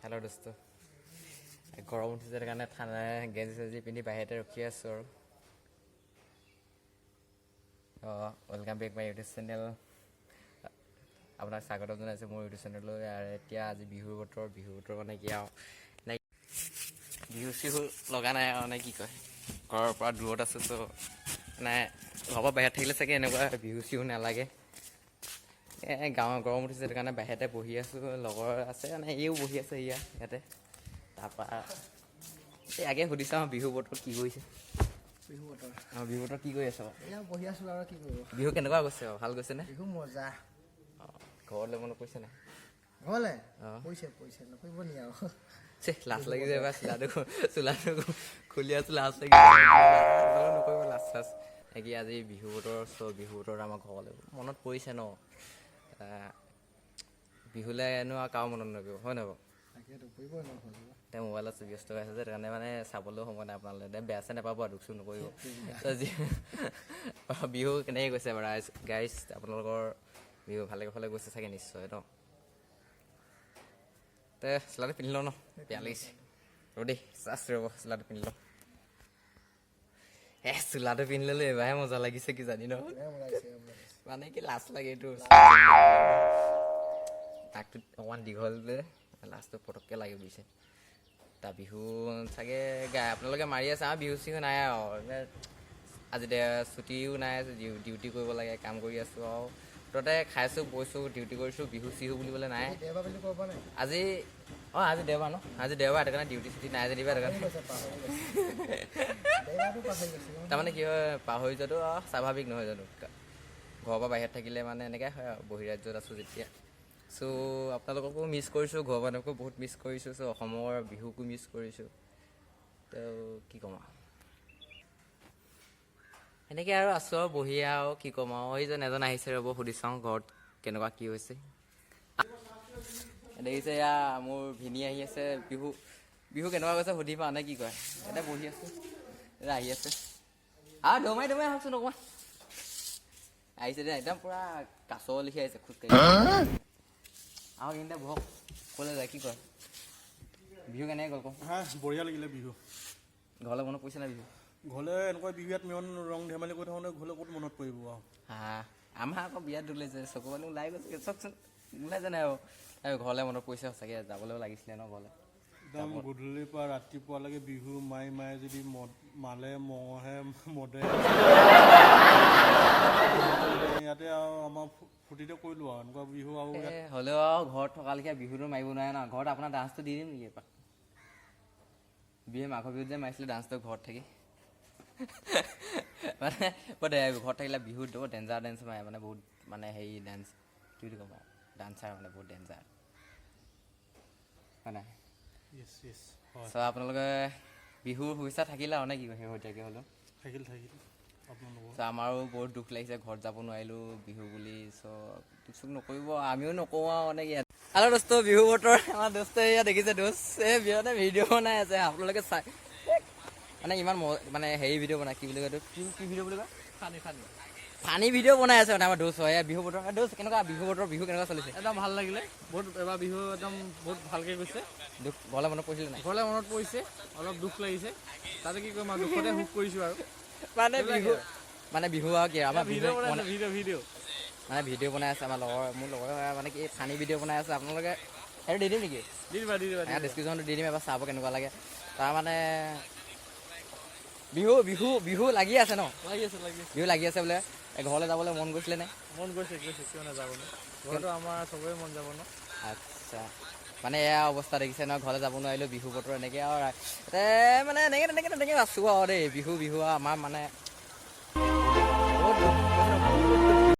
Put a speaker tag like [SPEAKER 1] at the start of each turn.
[SPEAKER 1] Hello' দোস্ত গৰম উঠিছে কাৰণে ঠাণ্ডা গেঞ্জি চেঞ্জি পিন্ধি বাহিৰতে ৰখি আছোঁ আৰু welcome back my YouTube channel. আপোনাক স্বাগতম জনাইছোঁ মোৰ ইউটিউব চেনেললৈ। আৰু এতিয়া আজি বিহুৰ বতৰ মানে কি আৰু বিহু চিহু লগা নাই আৰু কি কয়, ঘৰৰ পৰা দূৰত আছোঁ চ' মানে ঘৰৰ পৰা বাহিৰত থাকিলে চাগে এনেকুৱা বিহু চিহু নালাগে। গাঁৱৰ গৰম উঠিছে সেইটো কাৰণে বাহিৰতে বহি আছোঁ, লগৰ আছে এইও বহি আছে ইয়াতে। তাৰপৰা আগে সুধি চাওঁ বিহু বতৰত কি কৰিছে।
[SPEAKER 2] বিহু
[SPEAKER 1] বতৰ কি কৰি আছ?
[SPEAKER 2] বহি আছো আৰু কি কৰিব।
[SPEAKER 1] বিহু কেনেকুৱা গৈছে? ভাল গৈছেনে?
[SPEAKER 2] বিহু মজা।
[SPEAKER 1] ঘৰলৈ মনত পৰিছে নাই?
[SPEAKER 2] ঘৰলে পইছে নকৰিব নি আৰু
[SPEAKER 1] লাজ লাগিছে এবাৰ চোলাটো খুলি আছোঁ, লাজ লাগিছে নকৰিব লাজ নেকি। আজি বিহু বতৰত আমাৰ ঘৰলৈ মনত পৰিছে ন। বিহুলৈ এনেও আৰু কাৰো মনত নকৰিব, হয় নহয় বাৰু? এতিয়া মোবাইলত ব্যস্ত হৈ আছে যে সেইটো কাৰণে মানে চাবলৈও সময় নাই আপোনালোকে। বেয়া চেয়া নাপাব আৰু দুখ চুখ নকৰিব। বিহু কেনেকৈ গৈছে বাৰু গাইজ? আপোনালোকৰ বিহু ভালে গৈছে চাগে নিশ্চয় ন? তে চোলাটো পিন্ধি লওঁ ন, বেয়া লাগিছে দেই। ৰ'ব চোলাটো পিন্ধি লওঁ। চোলাটো পিন্ধি ল'লোঁ এবাৰহে মজা লাগিছে কি জানি ন, মানে কি লাজ লাগে এইটো। নাকটো অকণমান দীঘল যে লাজটো পটককৈ লাগি বুজিছে। তাৰ বিহু চাগে আপোনালোকে মাৰি আছে, আমাৰ বিহু চিহু নাই আৰু আজি ছুটিও নাই, ডিউটি কৰিব লাগে, কাম কৰি আছোঁ আৰু মুঠতে খাইছোঁ বৈছোঁ ডিউটি কৰিছোঁ। বিহু চিহু বুলিবলৈ নাই আজি। আজি দেওবাৰ ন, আজি দেওবাৰ সেইটো কাৰণে ডিউটি চিউটি নাই যেনিবা। সেইটো কাৰণে তাৰমানে কি হয়, পাহৰি যোৱাটো স্বাভাৱিক নহয় জানো? ঘৰৰ পৰা বাহিৰত থাকিলে মানে এনেকৈ হয় আৰু বহিৰাজ্যত আছোঁ যেতিয়া। চ' আপোনালোককো মিছ কৰিছোঁ, ঘৰৰ মানুহকো বহুত মিছ কৰিছোঁ, চ' অসমৰ বিহুকো মিছ কৰিছোঁ। তো কি ক'ম আৰু সেনেকৈ আৰু আছোঁ আৰু বহি আৰু কি ক'ম আৰু। এইজন এজন আহিছে, ৰ'ব সুধি চাওঁ ঘৰত কেনেকুৱা কি হৈছে। দেখিছে এয়া মোৰ ভিনি আহি আছে। বিহু কেনেকুৱা গৈছে সুধি পা নে কি কয়? এতিয়া বহি আছোঁ, এতিয়া আহি আছে দমাই আহকচোন অকণমান। আহিছে দে একদম পূৰা কাছ লিখি আহিছে খোজকাঢ়ি আহক এইখিনিতে বহক। ক'লৈ যায় কি কয়? বিহু কেনেকৈ গ'ল কওঁ?
[SPEAKER 3] বঢ়িয়া লাগিলে বিহু।
[SPEAKER 1] ঘৰলৈ মনত পৰিছে নাই বিহু?
[SPEAKER 3] ঘৰলৈ এনেকুৱা বিহু ইয়াত ইমান ৰং ধেমালি কৰি থাকোঁতে ঘৰলৈ ক'ত মনত পৰিব আৰু।
[SPEAKER 1] আমাৰ আকৌ বিয়াত ওলাইছে, চকু পানী ওলাই গৈছে চাওকচোন, ওলাই জানে আৰু ঘৰলৈ মনত পৰিছে সঁচাকৈ। যাবলৈও লাগিছিলে ন ঘৰলৈ।
[SPEAKER 3] একদম গধূলিৰ পৰা ৰাতিপুৱালৈকে বিহু মায়ে যদি মালে মঙহে মদে ইয়াতে আৰু আমাৰ ফূৰ্তিতে কৰিলোঁ আৰু এনেকুৱা বিহু। আৰু
[SPEAKER 1] হ'লেও আৰু ঘৰত থকালৈকে বিহুটো মাৰিব নোৱাৰে ন। ঘৰত আপোনাৰ ডান্সটো দি দিম নেকি এপাক? মাঘৰ বিহুত যে মাৰিছিলোঁ ডান্সটো ঘৰত থাকি মানে ঘৰত থাকিলে বিহুত বহুত ডেঞ্জাৰ ডেন্স মাৰে, মানে বহুত মানে হেৰি ডেন্স কি বুলি ক'ম আৰু, ডান্সাৰ মানে বহুত ডেঞ্জাৰ হয় নাই? চ' আপোনালোকে বিহুৰ শুভেচ্ছা থাকিলে আৰু নে কি শেহতীয়াকৈ হ'লেও
[SPEAKER 3] থাকিল আপোনালোকৰ।
[SPEAKER 1] চ' আমাৰো বহুত দুখ লাগিছে ঘৰত যাব নোৱাৰিলোঁ বিহু বুলি। চ' দুখ চুখ নকৰিব, আমিও নকওঁ আৰু নে কি। আৰু দোস্ত বিহু বতৰ আমাৰ দোস্ত এয়া দেখিছে বিহুতে ভিডিঅ' বনাই আছে। আপোনালোকে চাই মানে ইমান মানে হেৰি ভিডিঅ' বনাই, কি বুলি কয় এইটো, কি ভিডিঅ' বুলি কয়? ফানী ভিডিঅ' বনাই আছে মানে আমাৰ দোষ হয়। বিহু বতৰ দোষ কেনেকুৱা? বিহু কেনেকুৱা চলিছে?
[SPEAKER 4] একদম ভাল লাগিলে বহুত। এবাৰ বিহু একদম বহুত ভালকৈ গৈছে।
[SPEAKER 1] দুখ ঘৰলৈ মনত পৰিছিলে নাই?
[SPEAKER 4] ঘৰলৈ মনত পৰিছে, অলপ দুখ লাগিছে। তাতে কি কৰিম আৰু, দুখতে সুখ কৰিছোঁ আৰু।
[SPEAKER 1] মানে বিহু আৰু কি আমাৰ
[SPEAKER 4] ভিডিঅ'
[SPEAKER 1] মানে ভিডিঅ' বনাই আছে আমাৰ মোৰ লগৰ মানে কি ফানী ভিডিঅ' বনাই আছে। আপোনালোকে সেইটো দি দিম নেকি?
[SPEAKER 4] দি দিবা
[SPEAKER 1] ডিছক্ৰিপশ্যনটো দি দিম, এবাৰ চাব কেনেকুৱা লাগে। তাৰমানে বিহু লাগি আছে ন? বিহু লাগি আছে বোলে। ঘৰলৈ যাবলৈ মন গৈছিলে নে?
[SPEAKER 4] মন গৈছে কিয় নাযাব ন? ঘৰতো আমাৰ চবৰে মন যাব ন।
[SPEAKER 1] আচ্ছা, মানে এয়া অৱস্থা দেখিছে ন, ঘৰলৈ যাব নোৱাৰিলোঁ বিহু বতৰ এনেকৈ আৰু মানে এনেকৈ আছোঁ আৰু দেই। বিহু আৰু আমাৰ মানে বহুত